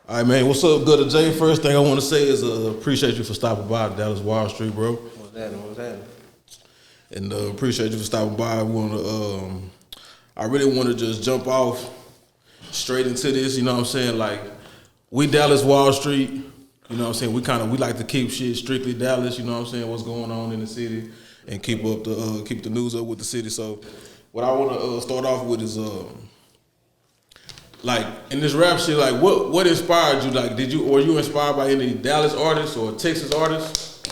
All right, man. What's up, Gutta J? First thing I want to say is appreciate you for stopping by Dallas Wall Street, bro. What's happening? And appreciate you for stopping by. I really want to just jump off straight into this. You know what I'm saying? Like, we Dallas Wall Street. You know what I'm saying? We like to keep shit strictly Dallas. You know what I'm saying? What's going on in the city and keep the news up with the city. So, what I want to start off with is like in this rap shit, like what inspired you? Like, were you inspired by any Dallas artists or Texas artists?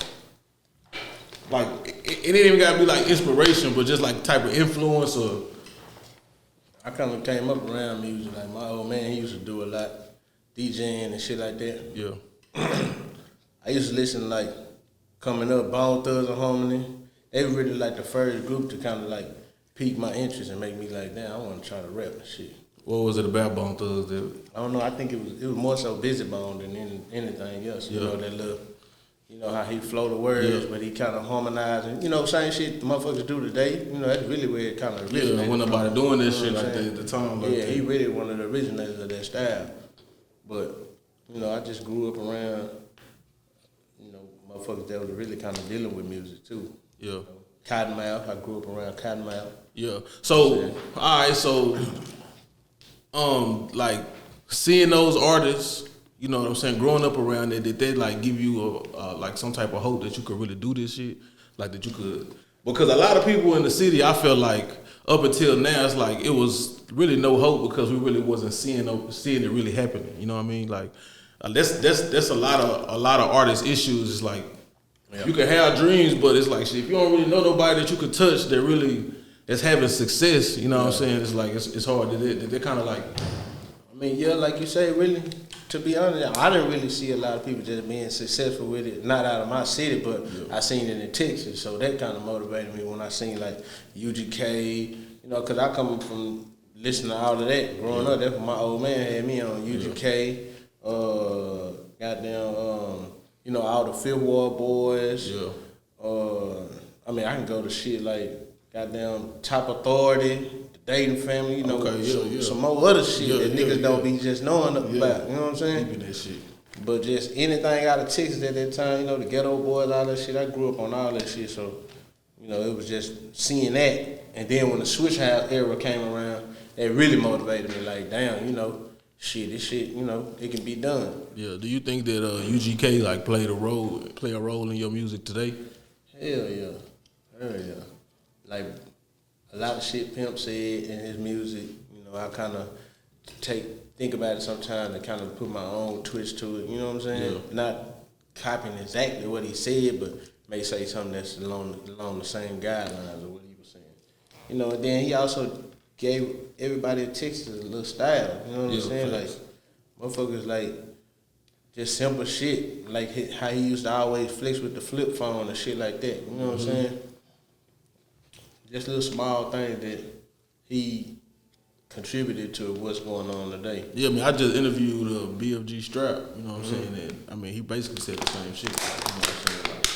Like, it ain't even gotta be like inspiration, but just like type of influence or. I kind of came up around music. Like my old man, he used to do a lot, DJing and shit like that. Yeah. I used to listen to, like, coming up, Bone Thugs and Harmony. They were really like the first group to kind of like pique my interest and make me like, damn, I want to try to rap and shit. What was it about Bone Thugs? I don't know. I think it was more so Busy Bone than anything else. You know, that little, you know how he flow the words, but he kind of harmonized and, you know, same shit the motherfuckers do today. You know, that's really where it kind of originated. Yeah, when nobody doing that shit like that at the time. Like he really one of the originators of that style. But, you know, I just grew up around, you know, motherfuckers that was really kind of dealing with music too. Yeah. You know, Cottonmouth. I grew up around Cottonmouth. Yeah. So, all right, so like seeing those artists, you know what I'm saying, growing up around it, did they like give you like some type of hope that you could really do this shit? Like that you could, because a lot of people in the city, I feel like up until now, it's like it was really no hope because we really wasn't seeing it really happening. You know what I mean? Like that's a lot of artists' issues. It's like you can have dreams, but it's like shit, if you don't really know nobody that you could touch that really is having success, you know what I'm saying? It's like it's hard. They're kind of like. I mean, yeah, like you say, really. To be honest, I didn't really see a lot of people just being successful with it. Not out of my city, but I seen it in Texas, so that kind of motivated me when I seen like UGK. You know, because I come from listening to all of that growing up. That's what my old man had me on UGK. You know, all the Fifth Ward Boys. Yeah. I mean, I can go to shit like goddamn Top Authority, the Dayton Family, you know, some more other shit that niggas don't be just knowing about. You know what I'm saying? That shit. But just anything out of Texas at that time, you know, the Ghetto Boys, all that shit. I grew up on all that shit, so you know, it was just seeing that. And then when the Switch House era came around, it really motivated me. Like, damn, you know, this shit, you know, it can be done. Yeah. Do you think that UGK like play a role in your music today? Hell yeah. Like a lot of shit Pimp said in his music, you know, I kind of think about it sometimes and kind of put my own twist to it. You know what I'm saying? Yeah. Not copying exactly what he said, but may say something that's along the same guidelines of what he was saying. You know, and then he also gave everybody in Texas a little style. You know what I'm saying? Facts. Like motherfuckers like just simple shit, like how he used to always flex with the flip phone and shit like that. You know what I'm saying? Just little small things that he contributed to what's going on today. Yeah, I mean, I just interviewed BFG Strap, you know what I'm saying? And, I mean, he basically said the same shit. You know what I'm saying? Like,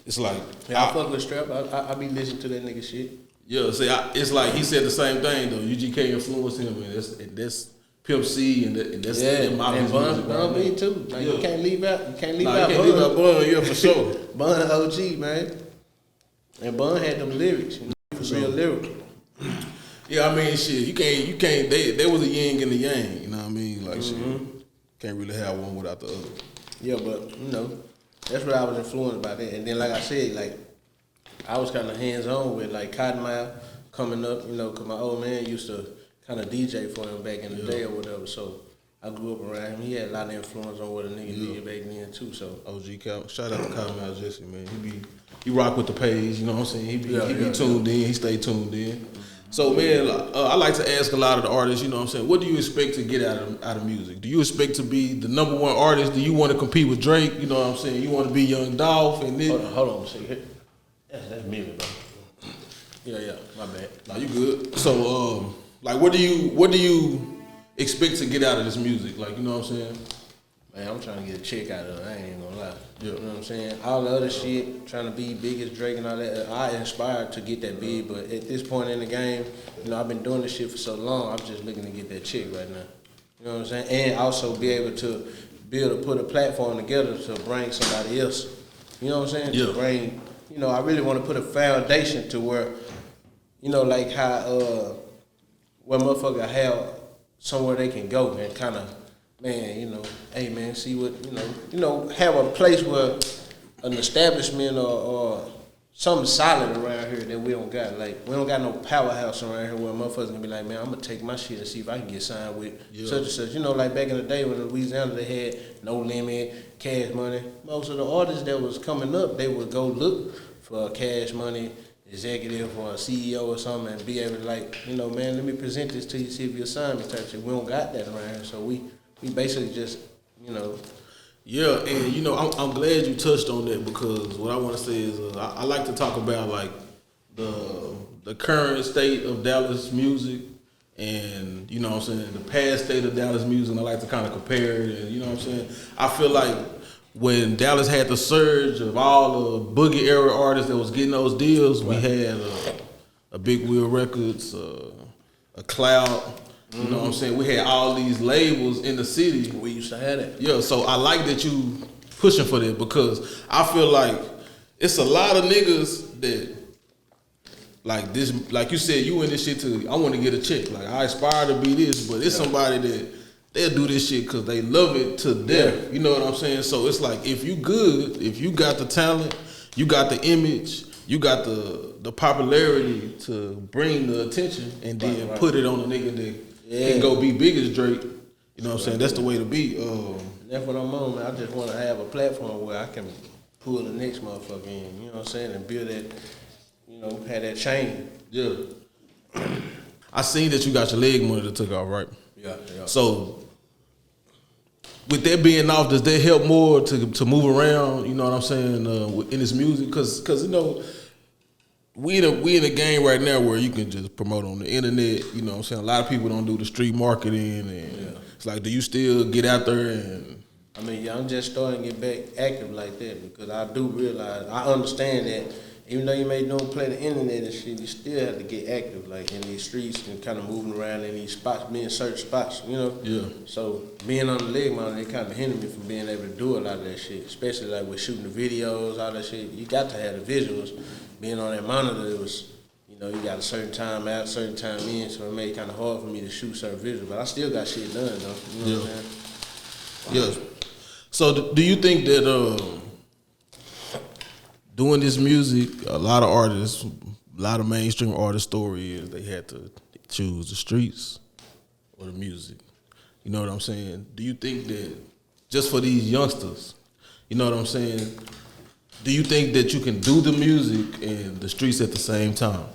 it's like... Yeah, I fuck with Strap. I be listening to that nigga shit. Yeah, see, it's like he said the same thing, though. UGK influenced him, and that's Pimp C, and that's... And Bun B, too. Like, you can't leave out Bun. Yeah, for sure. Bun OG, man. And Bun had them lyrics, you know, real lyrical. Yeah, I mean, shit, you can't. They was a yin and a yang, you know what I mean? Like, shit, can't really have one without the other. Yeah, but you know, that's where I was influenced by that. And then, like I said, like I was kind of hands on with like Cottonmouth coming up, you know, because my old man used to kind of DJ for him back in the day or whatever. So I grew up around him. He had a lot of influence on what a nigga did back then too. So OG Cal, shout out to Cottonmouth Jesse, man. He rock with the page, you know what I'm saying? He be tuned in. He stay tuned in. So, man, I like to ask a lot of the artists, you know what I'm saying, what do you expect to get out of music? Do you expect to be the number one artist? Do you want to compete with Drake? You know what I'm saying? You want to be Young Dolph? And then hold on a second. That's music, bro. Yeah, my bad. Nah, you good. So, like, what do you expect to get out of this music? Like, you know what I'm saying? Man, I'm trying to get a check out of it. I ain't even gonna lie. Yeah. You know what I'm saying? All the other shit, trying to be big as Drake and all that, I inspired to get that big, but at this point in the game, you know, I've been doing this shit for so long, I'm just looking to get that check right now. You know what I'm saying? And also be able to put a platform together to bring somebody else. You know what I'm saying? Yeah. To bring, I really want to put a foundation to where, like how where motherfucker have somewhere they can go and kind of, man, hey man, see what, have a place where an establishment or something solid around here that we don't got. Like, we don't got no powerhouse around here where motherfuckers gonna be like, man, I'm gonna take my shit and see if I can get signed with such and such. Like back in the day when in Louisiana they had No Limit, Cash Money. Most of the artists that was coming up, they would go look for a Cash Money executive or a CEO or something and be able to man, let me present this to you, see if you'll sign me type shit. We don't got that around here. So we basically just, Yeah, and I'm glad you touched on that because what I want to say is I like to talk about like the current state of Dallas music and what I'm saying, the past state of Dallas music, and I like to kind of compare it, and what I'm saying, I feel like when Dallas had the surge of all the boogie era artists that was getting those deals, we had a Big Wheel Records, a Cloud. You know what I'm saying? We had all these labels in the city. We used to have it. Yeah, so I like that you pushing for that because I feel like it's a lot of niggas that like this, like you said, you in this shit too. I want to get a check. Like I aspire to be this, but it's somebody that they'll do this shit because they love it to death. Yeah. You know what I'm saying? So it's like if you good, if you got the talent, you got the image, you got the popularity to bring the attention, and then put it on a nigga that can go be big as Drake. You know what I'm saying? That's the way to be. That's what I'm on, man. I just want to have a platform where I can pull the next motherfucker in. You know what I'm saying? And build that, have that chain. Yeah. I seen that you got your leg monitor took off, right? Yeah. So with that being off, does that help more to move around? You know what I'm saying in this music? Because we in a game right now where you can just promote on the internet. You know what I'm saying? A lot of people don't do the street marketing, and it's like, do you still get out there and? I mean, I'm just starting to get back active like that because I do realize, I understand that even though you may don't play the internet and shit, you still have to get active, like in these streets and kind of moving around in these spots, being certain spots, Yeah. So being on the leg monitor, it kind of hindered me from being able to do a lot of that shit, especially like with shooting the videos, all that shit. You got to have the visuals. Being on that monitor, it was, you got a certain time out, certain time in, so it made it kind of hard for me to shoot certain visuals. But I still got shit done, though. You know what I'm saying? Yeah. So do you think that doing this music, a lot of artists, a lot of mainstream artists' story is they had to choose the streets or the music? You know what I'm saying? Do you think that just for these youngsters, you know what I'm saying, do you think that you can do the music and the streets at the same time?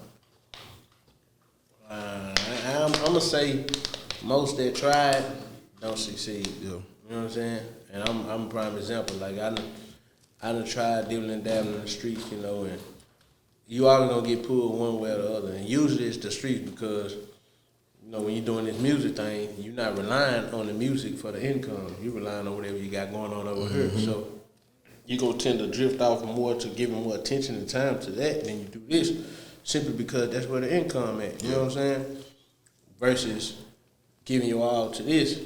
I'm going to say most that tried don't succeed. Yeah. You know what I'm saying? And I'm a prime example. Like, I done tried dibbling and dabbling in the streets, and you always gonna get pulled one way or the other. And usually it's the streets because, when you're doing this music thing, you're not relying on the music for the income. You're relying on whatever you got going on over here. So you gonna tend to drift off more to giving more attention and time to that than you do this, simply because that's where the income at. You know what I'm saying? Versus giving your all to this.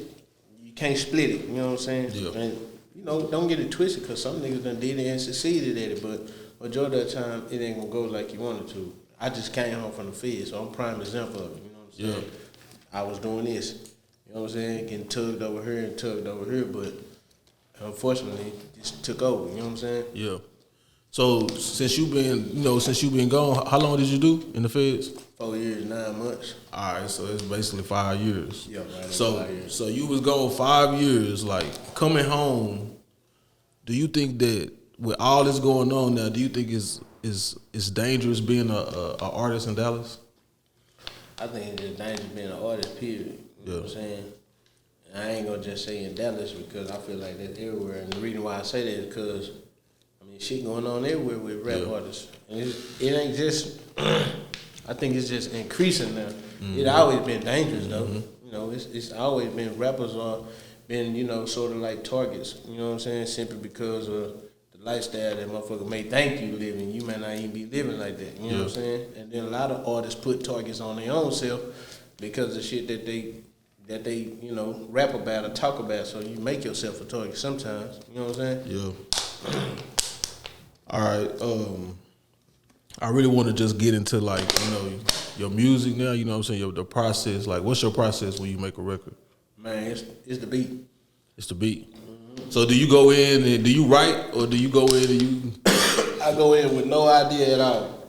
You can't split it, you know what I'm saying? Yeah. And, don't get it twisted because some niggas done did it and succeeded at it, but majority of the time, it ain't gonna go like you wanted to. I just came home from the Fed, so I'm a prime example of it, you know what I'm saying? Yeah. I was doing this, you know what I'm saying? Getting tugged over here and tugged over here, but unfortunately, this took over, you know what I'm saying? Yeah. So since you been gone, how long did you do in the Feds? 4 years, 9 months. All right, so it's basically 5 years. Yeah, right. 5 years. So you was gone 5 years. Like coming home, do you think that with all this going on now, do you think it's dangerous being a artist in Dallas? I think it's just dangerous being an artist. Period. You know what I'm saying? And I ain't gonna just say in Dallas because I feel like that's everywhere. And the reason why I say that is because shit going on everywhere with rap artists. And it ain't just, I think it's just increasing now. It always been dangerous though. It's always been, rappers are been, sort of like targets, you know what I'm saying? Simply because of the lifestyle that motherfucker may think you living. You may not even be living like that, you know what I'm saying? And then a lot of artists put targets on their own self because of shit that that they, you know, rap about or talk about, so you make yourself a target sometimes. You know what I'm saying? Yeah. All right. I really want to just get into, like, you know, your music now. You know what I'm saying? The process. Like, what's your process when you make a record? Man, it's the beat. It's the beat. Mm-hmm. So do you go in and do you write, or do you go in and you? I go in with no idea at all.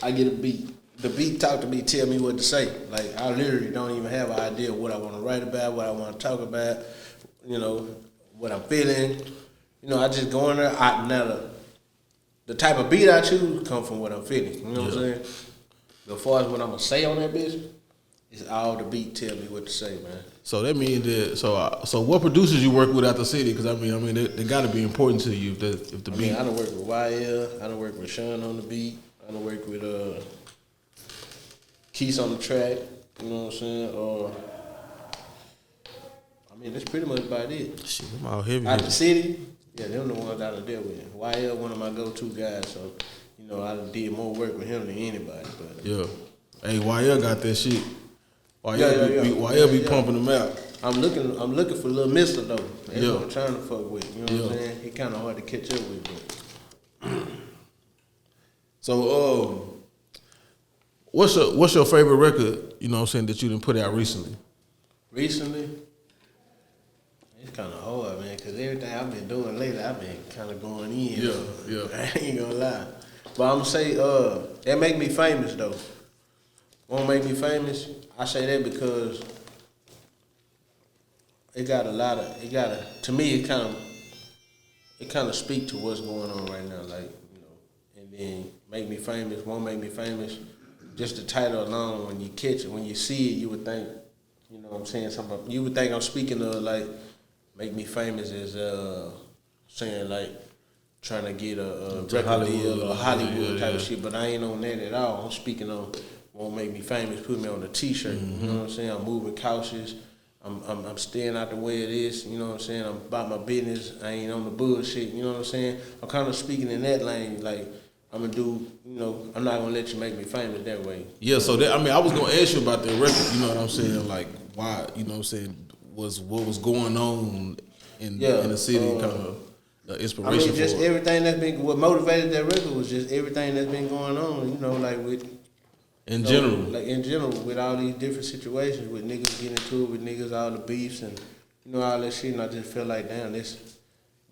I get a beat. The beat talk to me, tell me what to say. Like, I literally don't even have an idea what I want to write about, what I want to talk about, you know, what I'm feeling. You know, I just go in there. The type of beat I choose come from what I'm feeling. You know what I'm saying? As far as what I'm going to say on that bitch, it's all the beat tell me what to say, man. So that means that, so what producers you work with out the city? Because I mean, they got to be important to you if the beat. I done work with YL, I done work with Sean on the beat, I done work with Keys on the track, you know what I'm saying? That's pretty much about it. Shit, I'm out heavy. Out the city, yeah, them the ones I done dealt with. YL, one of my go-to guys, so, you know, I did more work with him than anybody. But yeah. Hey, YL got that shit. YL be pumping them out. I'm looking for Lil Mister though. That's what I'm trying to fuck with. You know what I'm saying? He kind of hard to catch up with. But. So, what's your favorite record? You know what I'm saying, that you done put out recently? Recently, it's kind of hard, man, because everything I've been doing lately, I've been kind of going in. Yeah. I ain't gonna lie, but I'm gonna say that make me famous though. Won't make me famous. I say that because to me it kind of speak to what's going on right now, like, you know, and then make me famous, won't make me famous. Just the title alone, when you catch it, when you see it, you would think, you know what I'm saying, something, you would think I'm speaking of, like, make me famous is saying, like, trying to get a record deal or Hollywood type of shit, but I ain't on that at all. I'm speaking on won't make me famous, put me on a t-shirt. Mm-hmm. You know what I'm saying? I'm moving cautious. I'm staying out the way it is. You know what I'm saying? I'm about my business. I ain't on the bullshit. You know what I'm saying? I'm kind of speaking in that lane. Like, I'm going to do, you know, I'm not going to let you make me famous that way. Yeah, so that, I was going to ask you about that record. You know what I'm saying? Like, why, you know what I'm saying, what was going on in the city, kind of the inspiration just for it. Everything that's been, what motivated that record was just everything that's been going on, you know, like with, in general, with all these different situations, with niggas getting into it, with niggas, all the beefs and, you know, all that shit, and I just feel like, damn, this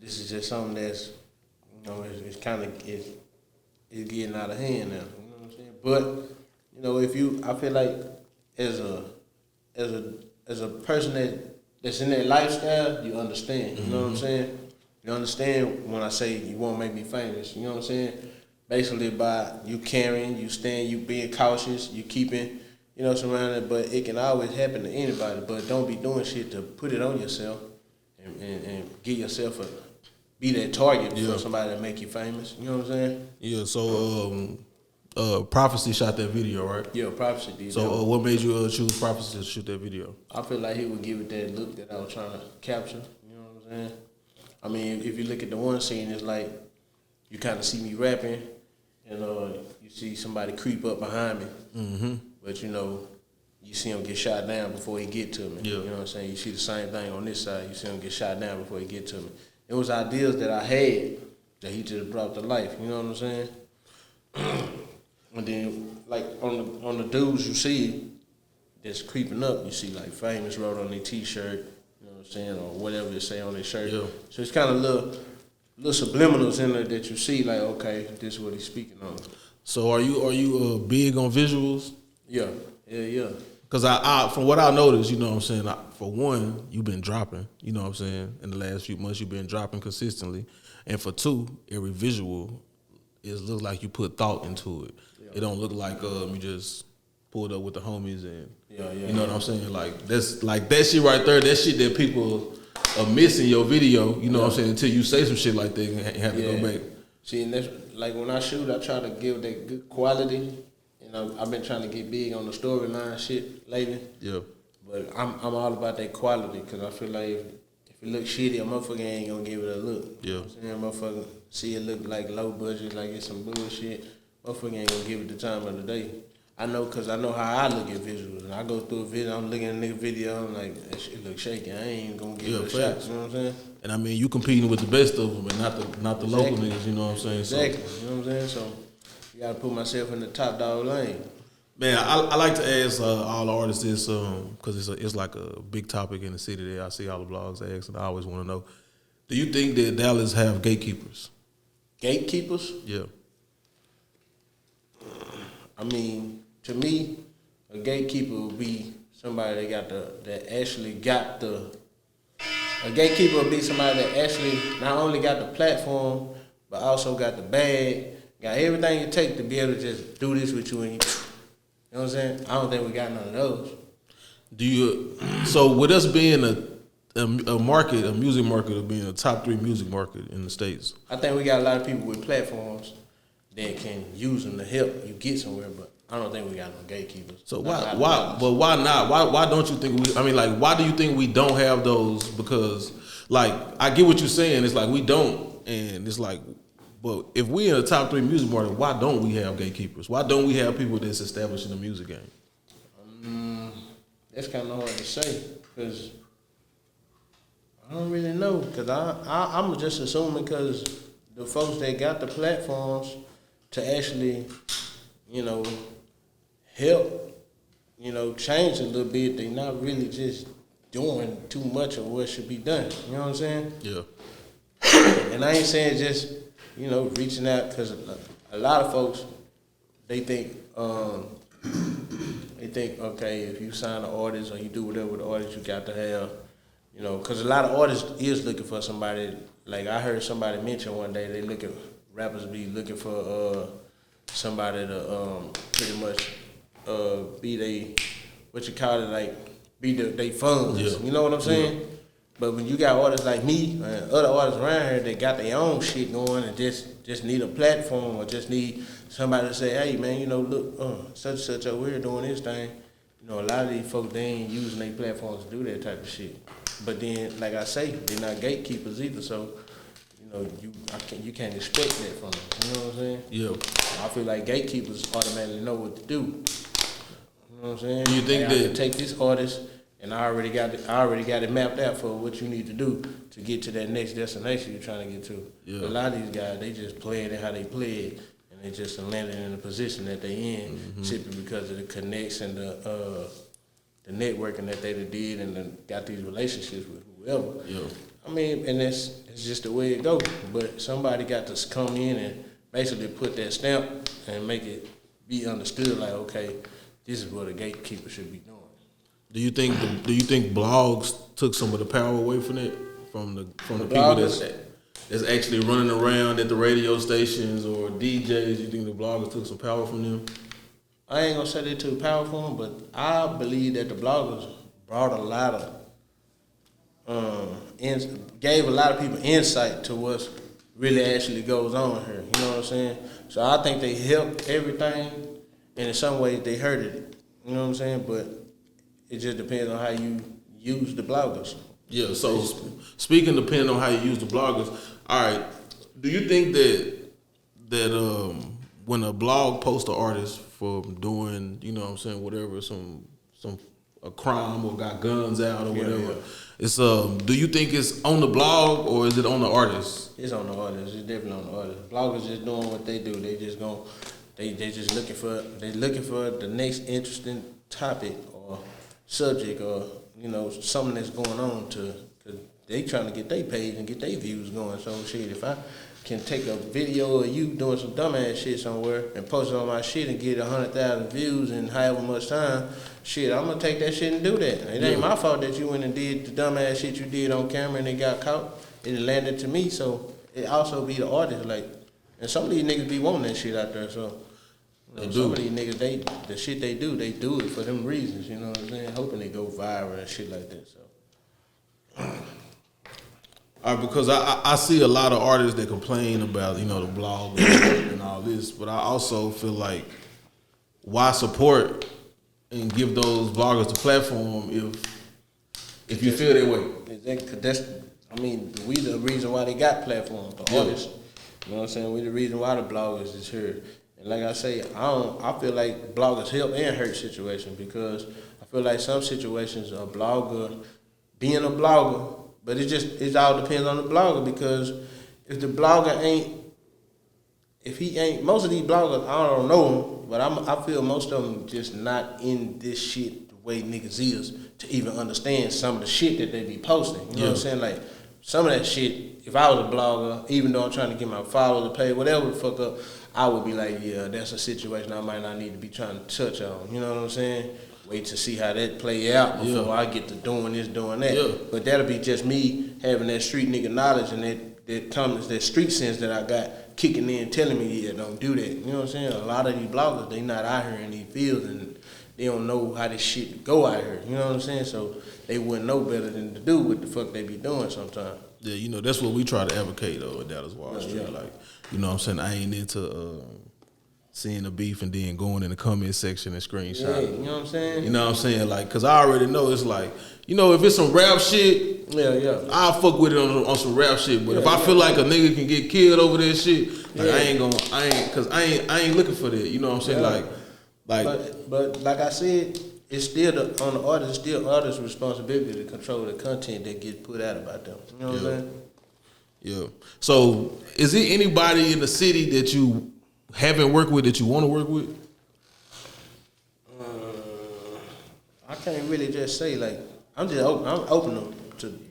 is just something that's, you know, it's kind of, it's getting out of hand now, you know what I'm saying? But, you know, I feel like as a person that's in that lifestyle, you understand, you know what I'm saying? You understand when I say you won't make me famous, you know what I'm saying? Basically by you caring, you being cautious, you keeping, you know, surrounded, but it can always happen to anybody, but don't be doing shit to put it on yourself and get yourself be that target for somebody to make you famous, you know what I'm saying? Yeah, so Prophecy shot that video, right? Yeah, Prophecy did. So what made you choose Prophecy to shoot that video? I feel like he would give it that look that I was trying to capture, you know what I'm saying? I mean, if you look at the one scene, it's like you kind of see me rapping, and you see somebody creep up behind me. Mm-hmm. But, you know, you see him get shot down before he get to me. Yeah. You know what I'm saying? You see the same thing on this side. You see him get shot down before he get to me. It was ideas that I had that he just brought to life. You know what I'm saying? And then, like, on the dudes you see that's creeping up, you see, like, Famous wrote on their T-shirt, you know what I'm saying, or whatever they say on their shirt. Yeah. So it's kind of little subliminals in there that you see, like, okay, this is what he's speaking on. So are you big on visuals? Yeah. Because I from what I noticed, you know what I'm saying, for one, you've been dropping, you know what I'm saying, in the last few months you've been dropping consistently. And for two, every visual, it looks like you put thought into it. Yeah. It don't look like you just pulled up with the homies and, you know what I'm saying? Like, that's like that shit right there, that shit that people are missing your video, you know what I'm saying, until you say some shit like that and have to go back. See, and that's, like, when I shoot, I try to give that good quality. You know, I've been trying to get big on the storyline shit lately. Yeah. But I'm all about that quality because I feel like if it looks shitty, a motherfucker ain't gonna give it a look. Yeah. You know what I'm saying? Motherfucker see it look like low budget, like it's some bullshit. Motherfucker ain't gonna give it the time of the day. I know because I know how I look at visuals. And I go through a video, I'm looking at a nigga video, I'm like, that shit look shaky. I ain't even gonna give it a shot. You know what I'm saying? And I mean, you competing with the best of them, and not the local niggas. You know what I'm saying? Exactly. You know what I'm saying? So you gotta put myself in the top dog lane. Man, I like to ask all the artists this because it's like a big topic in the city there. I see all the blogs ask, and I always want to know: do you think that Dallas have gatekeepers? Gatekeepers? Yeah. I mean, to me, a gatekeeper would be somebody that actually got the. A gatekeeper would be somebody that actually not only got the platform, but also got the bag, got everything it takes to be able to just do this with you and you. You know what I'm saying? I don't think we got none of those. So with us being a market, a music market, of being a top 3 music market in the States, I think we got a lot of people with platforms that can use them to help you get somewhere, but I don't think we got no gatekeepers. So why not? Why don't you think we? I mean, like, why do you think we don't have those? Because, like, I get what you're saying. It's like we don't, and it's like, but if we in a top 3 music market, why don't we have gatekeepers? Why don't we have people that's establishing the music game? That's kind of hard to say because I don't really know. Because I'm just assuming because the folks that got the platforms to actually, help, change a little bit, they not really just doing too much of what should be done. You know what I'm saying? Yeah. And I ain't saying just, reaching out because a lot of folks, they think, okay, if you sign an artist or you do whatever with the artist, you got to have, because a lot of artists is looking for somebody. Like I heard somebody mention one day, rappers be looking for somebody to pretty much be they, be they funds. Yeah. You know what I'm saying? Yeah. But when you got artists like me and other artists around here that got their own shit going and just need a platform or just need somebody to say, hey man, look, such and such over here doing this thing. A lot of these folks, they ain't using their platforms to do that type of shit. But then, like I say, they're not gatekeepers either, so you can't expect that from them. You know what I'm saying? Yeah. I feel like gatekeepers automatically know what to do. You know what I'm saying? Do you think I can take this artist and I already got it mapped out for what you need to do to get to that next destination you're trying to get to. Yeah. But a lot of these guys, they just playing it how they play it, and they just landing in the position that they in simply because of the connects and the networking that they did and got these relationships with whoever. Yeah. I mean, and it's just the way it goes. But somebody got to come in and basically put that stamp and make it be understood. Like, okay, this is what a gatekeeper should be doing. Do you think blogs took some of the power away from it, from the people that's actually running around at the radio stations or DJs? You think the bloggers took some power from them? I ain't gonna say they took power from them, but I believe that the bloggers brought a lot of gave a lot of people insight to what's really actually goes on here. You know what I'm saying? So I think they helped everything, and in some ways they hurted it. You know what I'm saying? But it just depends on how you use the bloggers. Yeah, so speaking depending on how you use the bloggers, all right, do you think that when a blog posts an artist for doing, whatever, a crime or got guns out or whatever, it's do you think it's on the blog or is it on the artist? It's on the artist. It's definitely on the artist. Bloggers just doing what they do. They just looking for the next interesting topic or subject or something that's going on cause they trying to get their page and get their views going. So shit, if I can take a video of you doing some dumbass shit somewhere and post it on my shit and get 100,000 views in however much time, shit, I'm gonna take that shit and do that. It ain't my fault that you went and did the dumbass shit you did on camera and it got caught. It landed to me, so it also be the artist, and some of these niggas be wanting that shit out there, so. Some of these niggas, the shit they do it for them reasons, you know what I'm saying? Hoping they go viral and shit like that, so. All right, because I see a lot of artists that complain about, the blog and all this, but I also feel like why support and give those bloggers the platform if you feel that way? Exactly, because we the reason why they got platforms, the artists. You know what I'm saying? We the reason why the bloggers is here. And like I say, I feel like bloggers help and hurt situations because I feel like some situations a blogger being a blogger, but it all depends on the blogger because if the blogger most of these bloggers, I don't know them, but I feel most of them just not in this shit the way niggas is to even understand some of the shit that they be posting. You know what I'm saying? Like, some of that shit, if I was a blogger, even though I'm trying to get my followers to pay, whatever the fuck up, I would be like, yeah, that's a situation I might not need to be trying to touch on. You know what I'm saying? Wait to see how that play out before I get to doing this, doing that. Yeah. But that'll be just me having that street nigga knowledge and that street sense that I got kicking in, telling me, yeah, don't do that. You know what I'm saying? A lot of these bloggers, they not out here in these fields and they don't know how this shit go out here. You know what I'm saying? So they wouldn't know better than to do what the fuck they be doing sometimes. Yeah, you know, that's what we try to advocate though at Dallas Wall Street. Yeah. Like, you know what I'm saying? I ain't into seeing the beef and then going in the comment section and screenshot. Yeah, you know what I'm saying? You know what I'm saying? Like, cause I already know it's like, you know, if it's some rap shit, I'll fuck with it on some rap shit. But if I feel like a nigga can get killed over that shit, like I ain't looking for that. You know what I'm saying? But like I said, it's still on the artist. It's still artist's responsibility to control the content that gets put out about them. You know what I'm saying? Yeah. So, is there anybody in the city that you haven't worked with that you want to work with? I can't really just say like I'm open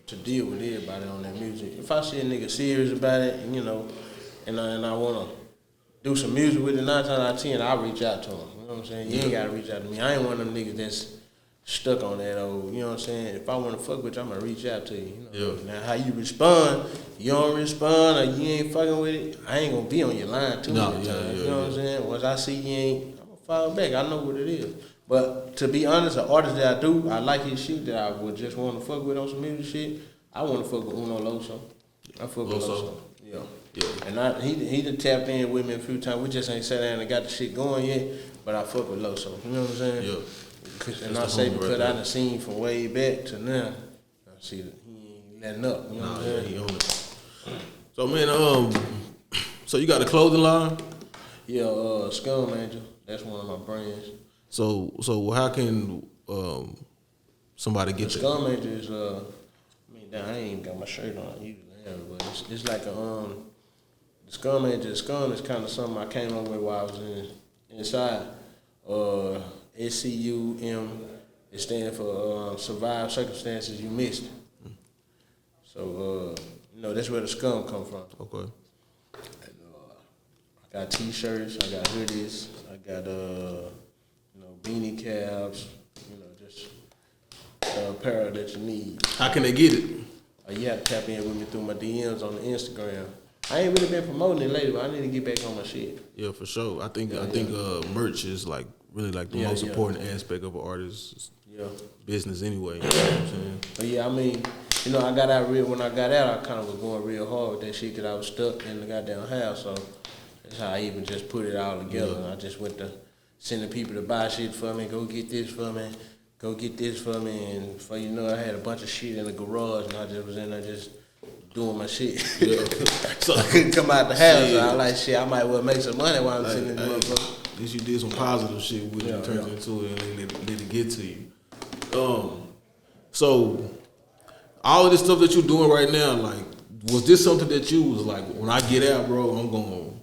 to deal with everybody on that music. If I see a nigga serious about it, and, you know, and I want to do some music with it, 9 times out of 10, I'll reach out to him. You know what I'm saying? You ain't got to reach out to me. I ain't one of them niggas that's stuck on that old, you know what I'm saying? If I want to fuck with you, I'm going to reach out to you. You know? Now, how you respond, you don't respond or you ain't fucking with it, I ain't going to be on your line too many times. You know what I'm saying? Once I see you ain't, I'm going to follow back. I know what it is. But to be honest, an artist that I like his shit that I would just want to fuck with on some music shit, I want to fuck with Uno Loso. I fuck with Loso. Yeah. And he done tapped in with me a few times. We just ain't sat down and got the shit going yet, but I fuck with Loso. You know what I'm saying? Yeah. And I say because I done seen from way back to now, I see that he ain't letting up. You know what I'm saying? He on it. So man, so you got a clothing line? Yeah, SCUM Angel. That's one of my brands. So how can somebody get the SCUM Angel is I ain't got my shirt on. I usually have it, but it's like the SCUM Angel. The SCUM is kind of something I came up with while I was inside. SCUM. It stands for Survive Circumstances You Missed. So you know that's where the SCUM come from. Okay. And, I got T-shirts. I got hoodies. I got beanie caps, just apparel that you need. How can they get it? You have to tap in with me through my DMs on the Instagram. I ain't really been promoting it lately, but I need to get back on my shit. Yeah, for sure. I think merch is like really like the most important aspect of an artist's business anyway. You know what I'm saying? But yeah, I mean, I got out when I got out, I kind of was going real hard with that shit because I was stuck in the goddamn house. So that's how I even just put it all together. And I just went to sending people to buy shit for me, go get this for me, and before you know, I had a bunch of shit in the garage, and I just was in there just doing my shit. Yeah. So I couldn't come out the house, so I was like, shit, I might well make some money while I'm sitting in the motherfucker. At least you did some positive shit with it, turned into it, and let it get to you. So, all of this stuff that you're doing right now, like, was this something that you was like, when I get out, bro, I'm going to,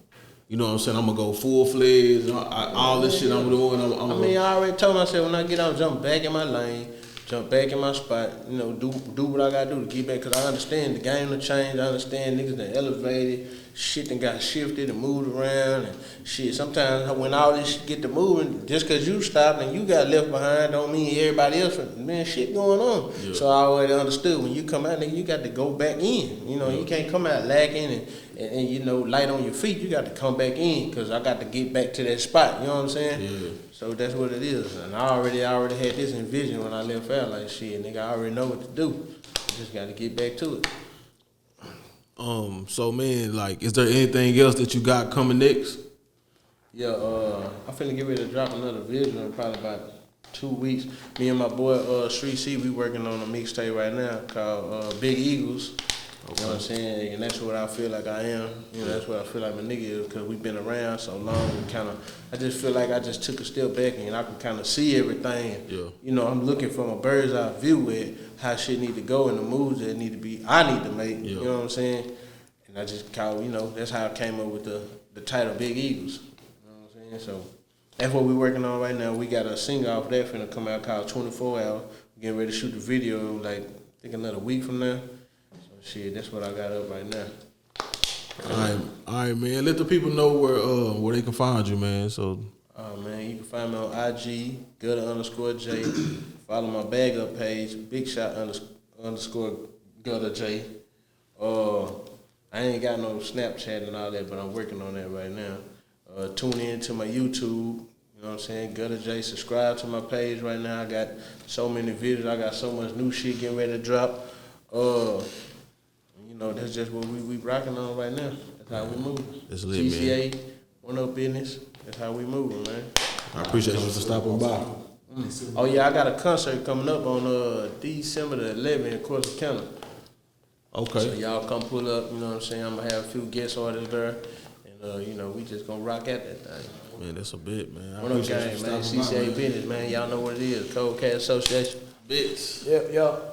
you know what I'm saying? I'm gonna go full fledged. All this shit I'm doing. I already told myself when I get out, jump back in my lane, jump back in my spot. Do what I gotta do to get back. Cause I understand the game done changed. I understand niggas done elevated. Shit done got shifted and moved around and shit. Sometimes when all this shit get to moving, just cause you stopped and you got left behind, don't mean everybody else. Man, shit going on. Yeah. So I already understood when you come out, nigga, you got to go back in. You can't come out lacking and light on your feet. You got to come back in because I got to get back to that spot. You know what I'm saying? Yeah. So that's what it is. And I already had this envision when I left out. Like, shit, nigga, I already know what to do. I just got to get back to it. So man, like, is there anything else that you got coming next? Yeah, I'm finna get ready to drop another video in probably about 2 weeks. Me and my boy Street C, we working on a mixtape right now called Big Eagles. You know what I'm saying? And that's what I feel like I am. You know, that's what I feel like my nigga is, because we've been around so long. And I just feel like I just took a step back and I can kind of see everything. Yeah. You know, I'm looking from a bird's eye view with how shit need to go and the moves that need to be, I need to make. Yeah. You know what I'm saying? And I just called, you know, that's how I came up with the title Big Eagles. You know what I'm saying? So that's what we're working on right now. We got a single off that finna come out called 24 Hours. We're getting ready to shoot the video like, I think another week from now. Shit, that's what I got up right now. All right, man. Let the people know where they can find you, man. So, man, you can find me on IG, Gutta _J. Follow my bag up page, Big Shot _ Gutta J. I ain't got no Snapchat and all that, but I'm working on that right now. Tune in to my YouTube. You know what I'm saying? Gutta J. Subscribe to my page right now. I got so many videos. I got so much new shit getting ready to drop. You know, that's just what we rocking on right now. That's how we move. It's lit, TCA, man. One Up Business. That's how we moving, man. I appreciate you for stopping by. Oh yeah, I got a concert coming up on December the 11th in Corsicana. Okay. So y'all come pull up. You know what I'm saying? I'm gonna have a few guest artists there, and you know, we just gonna rock at that thing. Man, that's a bit, man. One Up Gang, man. CCA Business, man. Y'all know what it is. Cold Cat Association. Bits. Yep.